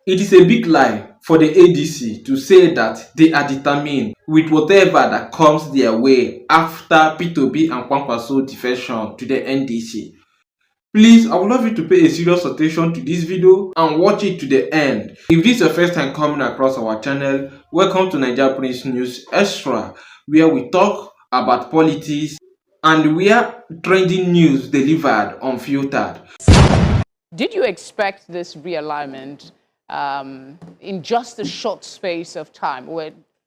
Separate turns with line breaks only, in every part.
It is a big lie for the ADC to say that they are determined with whatever that comes their way after P2B and Kwankwaso defection to the NDC. Please, I would love you to pay a serious attention to this video and watch it to the end. If this is your first time coming across our channel, welcome to NAIJA Prince News Extra, where we talk about politics and where trending news delivered unfiltered.
Did you expect this realignment in just a short space of time?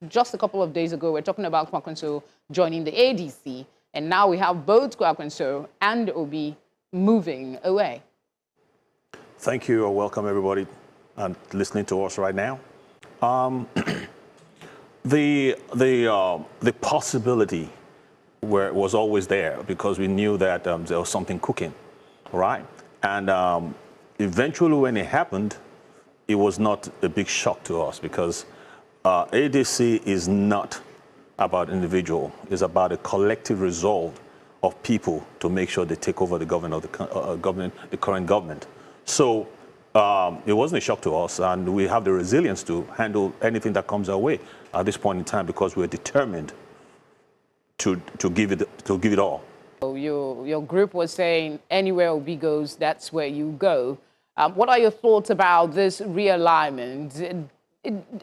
Just a couple of days ago, we're talking about Kwankwaso joining the ADC, and now we have both Kwankwaso and Obi moving away.
Thank you. Welcome, everybody, listening to us right now. The possibility was always there because we knew that there was something cooking, right? And eventually, when it happened, it was not a big shock to us because ADC is not about individual. It's about a collective resolve of people to make sure they take over the government of the current government. So it wasn't a shock to us, and we have the resilience to handle anything that comes our way at this point in time because we're determined to give it all.
Your group was saying anywhere Obi goes, that's where you go. What are your thoughts about this realignment?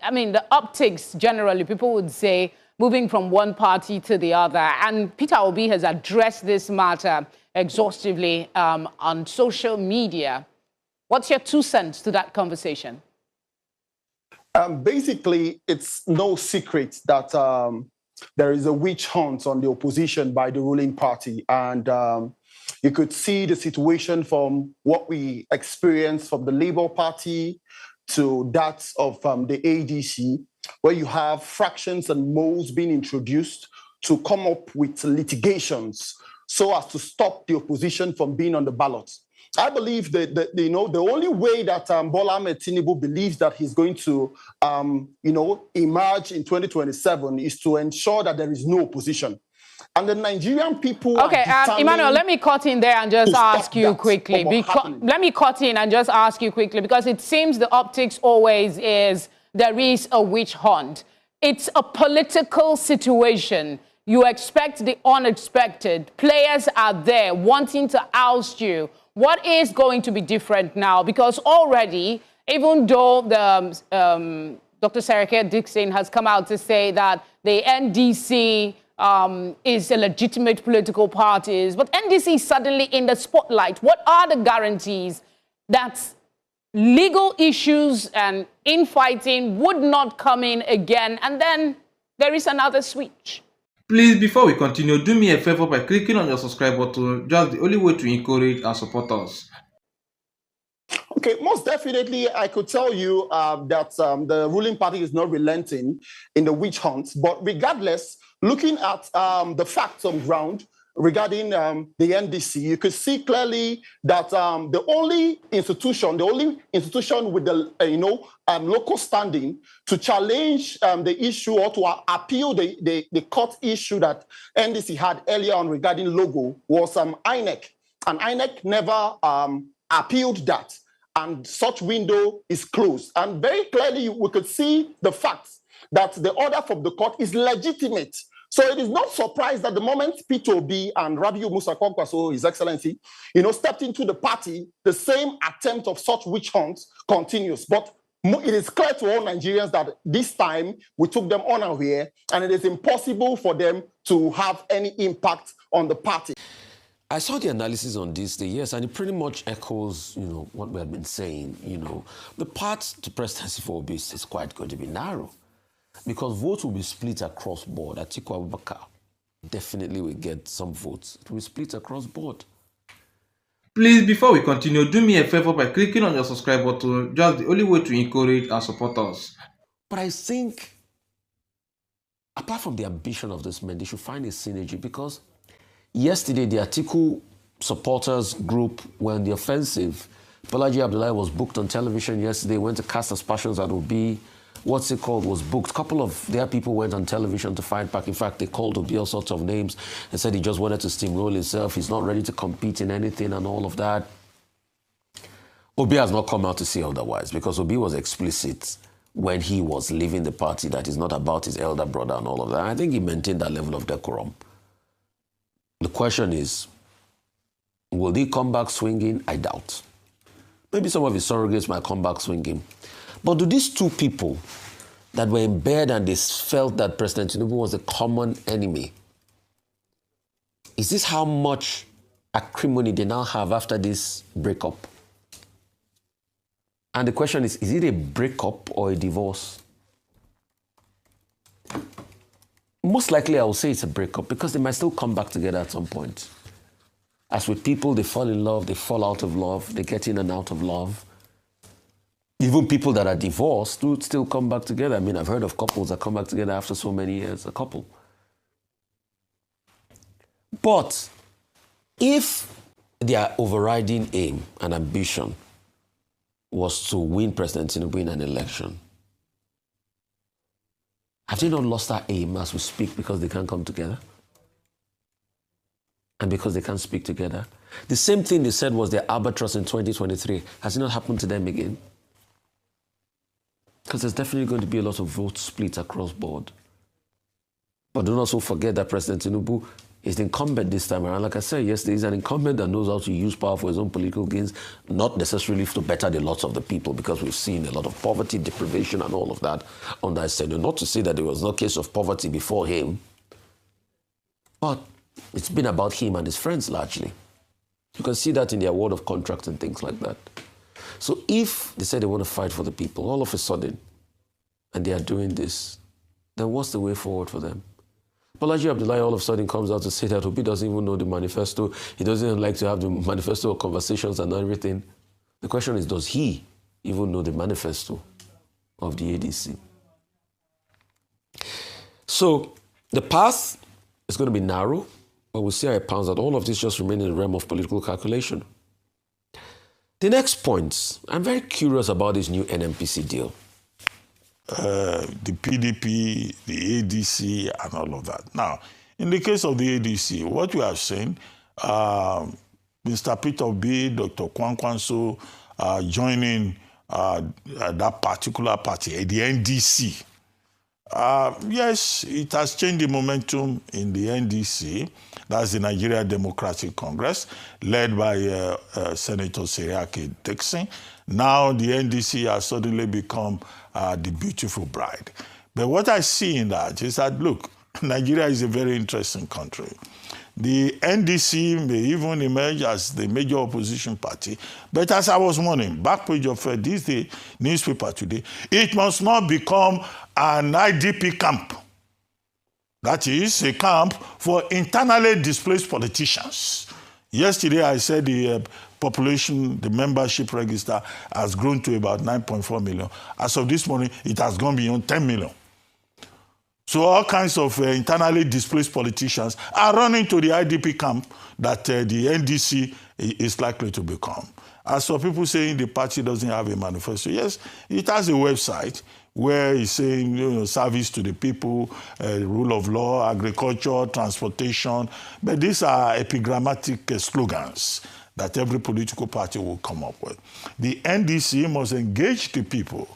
I mean, the optics generally, people would say moving from one party to the other. And Peter Obi has addressed this matter exhaustively on social media. What's your 2 cents to that conversation?
Basically, it's no secret that there is a witch hunt on the opposition by the ruling party. And you could see the situation from what we experienced from the Labour Party to that of the ADC, where you have fractions and moles being introduced to come up with litigations so as to stop the opposition from being on the ballot. I believe that the only way that Bola Ahmed Tinubu believes that he's going to emerge in 2027 is to ensure that there is no opposition. And the Nigerian people.
Okay, Emmanuel, let me cut in there and just ask you quickly. Let me cut in and just ask you quickly, because it seems the optics always is there is a witch hunt. It's a political situation. You expect the unexpected. Players are there wanting to oust you. What is going to be different now? Because already, even though the Dr. Sarake Dixon has come out to say that the NDC is a legitimate political party, but NDC is suddenly in the spotlight. What are the guarantees that legal issues and infighting would not come in again, and then there is another switch?
Please, before we continue, do me a favor by clicking on your subscribe button. Just the only way to encourage and support us.
Okay, most definitely, I could tell you that the ruling party is not relenting in the witch hunt. But regardless, looking at the facts on ground regarding the NDC, you could see clearly that the only institution with the local standing to challenge the issue or to appeal the court issue that NDC had earlier on regarding logo was INEC, and INEC never appealed that, and such window is closed. And very clearly, we could see the facts that the order from the court is legitimate. So it is not surprised that the moment P2B and Rabiu Musa Kwankwaso, His Excellency, stepped into the party, the same attempt of such witch hunts continues. But it is clear to all Nigerians that this time we took them unaware, and it is impossible for them to have any impact on the party.
I saw the analysis on this day, yes, and it pretty much echoes, what we have been saying. The path to presidency for Obi is quite going to be narrow, because votes will be split across board. Atiku Abubakar definitely will get some votes. It will be split across board.
Please, before we continue, do me a favor by clicking on your subscribe button. Just the only way to encourage and support us.
But I think, apart from the ambition of this man, they should find a synergy, because yesterday the Atiku supporters group were on the offensive. Bolaji Abdullahi was booked on television yesterday, went to cast aspersions at Obi. Was booked. A couple of their people went on television to fight back. In fact, they called Obi all sorts of names and said he just wanted to steamroll himself. He's not ready to compete in anything and all of that. Obi has not come out to say otherwise, because Obi was explicit when he was leaving the party that it's not about his elder brother and all of that. I think he maintained that level of decorum. The question is, will he come back swinging? I doubt. Maybe some of his surrogates might come back swinging. But do these two people that were in bed and they felt that President Tinubu was a common enemy, is this how much acrimony they now have after this breakup? And the question is it a breakup or a divorce? Most likely I will say it's a breakup, because they might still come back together at some point. As with people, they fall in love, they fall out of love, they get in and out of love. Even people that are divorced do still come back together. I mean, I've heard of couples that come back together after so many years, a couple. But if their overriding aim and ambition was to win President Tinubu in an election, have they not lost that aim as we speak because they can't come together? And because they can't speak together? The same thing they said was their albatross in 2023. Has it not happened to them again? Because there's definitely going to be a lot of vote split across board. But don't also forget that President Tinubu is the incumbent this time around. Like I said yesterday, he's an incumbent that knows how to use power for his own political gains, not necessarily to better the lots of the people, because we've seen a lot of poverty, deprivation, and all of that under his tenure. Not to say that there was no case of poverty before him, but it's been about him and his friends largely. You can see that in their award of contracts and things like that. So if they say they want to fight for the people all of a sudden, and they are doing this, then what's the way forward for them? Bolaji Abdullahi all of a sudden comes out to say that Obi doesn't even know the manifesto. He doesn't even like to have the manifesto conversations and everything. The question is, does he even know the manifesto of the ADC? So the path is going to be narrow, but we'll see how it pans out. All of this just remain in the realm of political calculation. The next point, I'm very curious about this new NMPC deal.
The PDP, the ADC, and all of that. Now, in the case of the ADC, what we have seen, Mr. Peter B, Dr. Kwankwanso joining that particular party, the NDC. Yes, it has changed the momentum in the NDC. That's the Nigeria Democratic Congress, led by Senator Seriake Dixon. Now the NDC has suddenly become the beautiful bride. But what I see in that is that, look, Nigeria is a very interesting country. The NDC may even emerge as the major opposition party, but as I was warning, back page of this day newspaper today, it must not become an IDP camp. That is a camp for internally displaced politicians. Yesterday I said the population, the membership register has grown to about 9.4 million. As of this morning, it has gone beyond 10 million. So all kinds of internally displaced politicians are running to the IDP camp that the NDC is likely to become. As for people saying the party doesn't have a manifesto, yes, it has a website where it's saying, you know, service to the people, rule of law, agriculture, transportation. But these are epigrammatic slogans that every political party will come up with. The NDC must engage the people,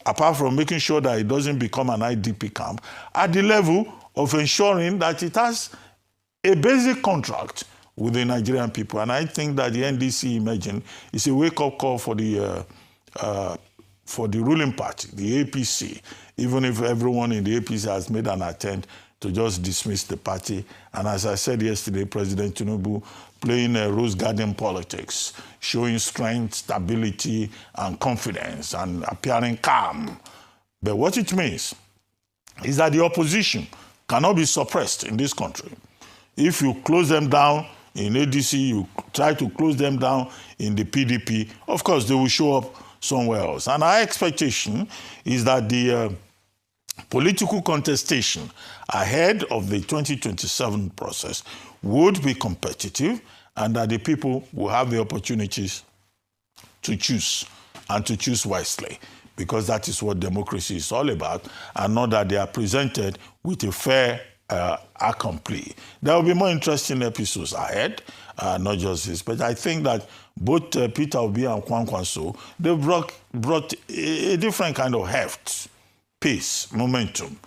apart from making sure that it doesn't become an IDP camp, at the level of ensuring that it has a basic contract with the Nigerian people. And I think that the NDC emerging is a wake-up call for the ruling party, the APC, even if everyone in the APC has made an attempt to just dismiss the party. And as I said yesterday, President Tinubu playing rose garden politics, showing strength, stability, and confidence, and appearing calm. But what it means is that the opposition cannot be suppressed in this country. If you close them down in ADC, you try to close them down in the PDP, of course, they will show up somewhere else. And our expectation is that the political contestation ahead of the 2027 process would be competitive, and that the people will have the opportunities to choose, and to choose wisely, because that is what democracy is all about, and not that they are presented with a fair accompli. There will be more interesting episodes ahead, not just this, but I think that both Peter Obi and Kwankwaso, they brought a different kind of heft, pace, momentum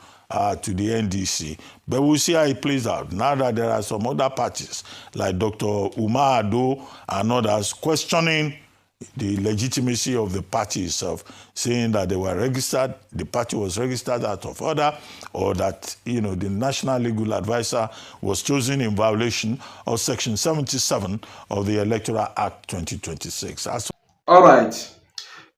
to the NDC. But we'll see how it plays out. Now that there are some other parties, like Dr. Umar Ado and others, questioning the legitimacy of the party itself, saying that they were registered, the party was registered out of order, or that, the National Legal Advisor was chosen in violation of Section 77 of the Electoral Act 2026.
All right.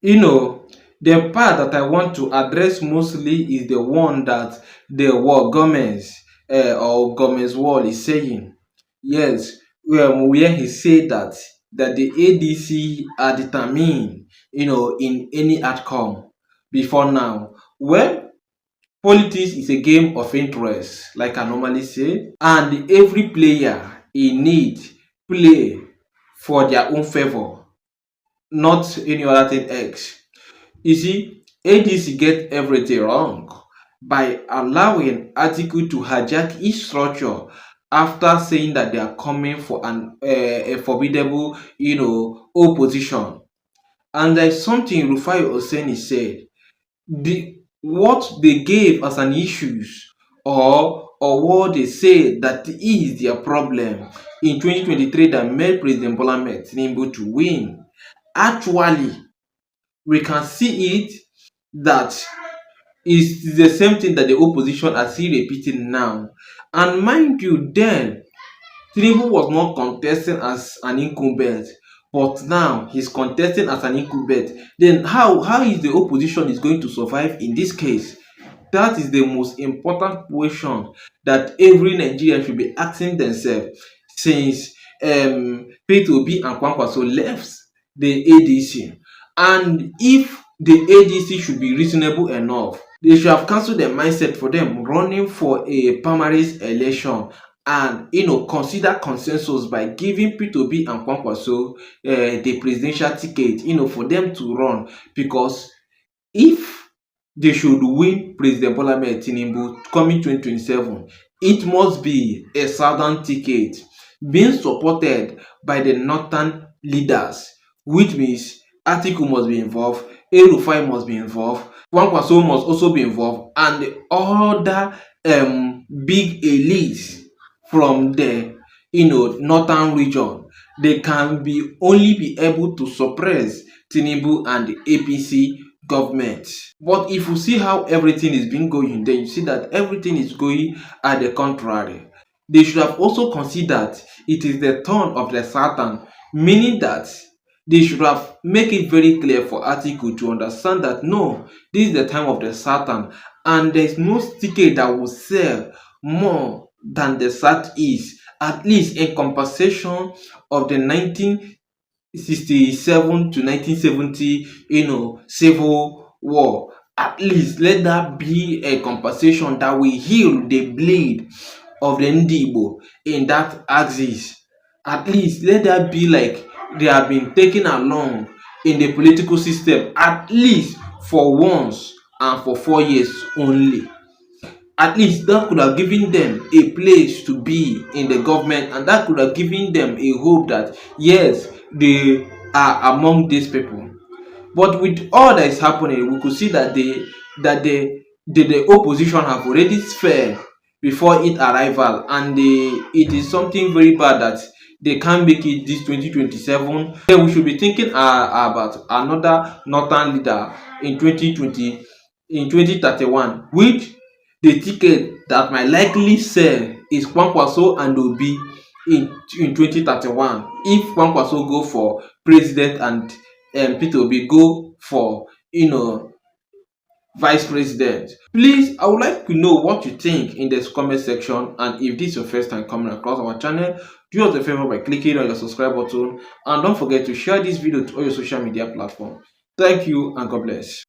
The part that I want to address mostly is the one that the Gomez or Gomez Wall is saying. Yes, where he said that the ADC are determined, in any outcome before now. Well, politics is a game of interest, like I normally say, and every player in need play for their own favor, not any other thing else. You see, ADC get everything wrong by allowing Article to hijack each structure after saying that they are coming for a formidable, opposition. And there's something Rufai Oseni said. What they gave as an issues, or what they say that is their problem in 2023 that made President Bola Ahmed Tinubu to win, actually we can see it that is the same thing that the opposition are still repeating now. And mind you, then Tinubu was not contesting as an incumbent, but now he's contesting as an incumbent. Then how is the opposition is going to survive in this case? That is the most important question that every Nigerian should be asking themselves since Peter Obi and Kwankwaso left the ADC. And if the ADC should be reasonable enough, they should have cancelled the mindset for them running for a primaries election and consider consensus by giving Peter Obi and Kwankwaso the presidential ticket for them to run, because if they should win President Bola Ahmed Tinubu coming 2027, it must be a southern ticket being supported by the northern leaders, which means Atiku must be involved, El-Rufai must be involved, Kwankwaso must also be involved, and the other big elites from the northern region. They can only be able to suppress Tinubu and the APC government. But if you see how everything is being going, then you see that everything is going at the contrary. They should have also considered it is the turn of the Satan, meaning that they should have make it very clear for Atiku to understand that no, this is the time of the Satan, and there is no ticket that will sell more than the Southeast, at least in compensation of the 1967 to 1970, civil war. At least let that be a compensation that will heal the bleed of the Ndibo in that axis. At least let that be like they have been taken along in the political system, at least for once and for 4 years only. At least that could have given them a place to be in the government, and that could have given them a hope that yes, they are among these people. But with all that is happening, we could see that the opposition have already failed before its arrival, and it is something very bad that they can't make it this 2027. Then we should be thinking about another northern leader in 2031, which the ticket that might likely sell is Kwankwaso and Obi in 2031. If Kwankwaso go for president and Peter Obi go for vice president. Please, I would like to know what you think in this comment section, and if this is your first time coming across our channel, do us a favor by clicking on your subscribe button, and don't forget to share this video to all your social media platforms. Thank you and God bless.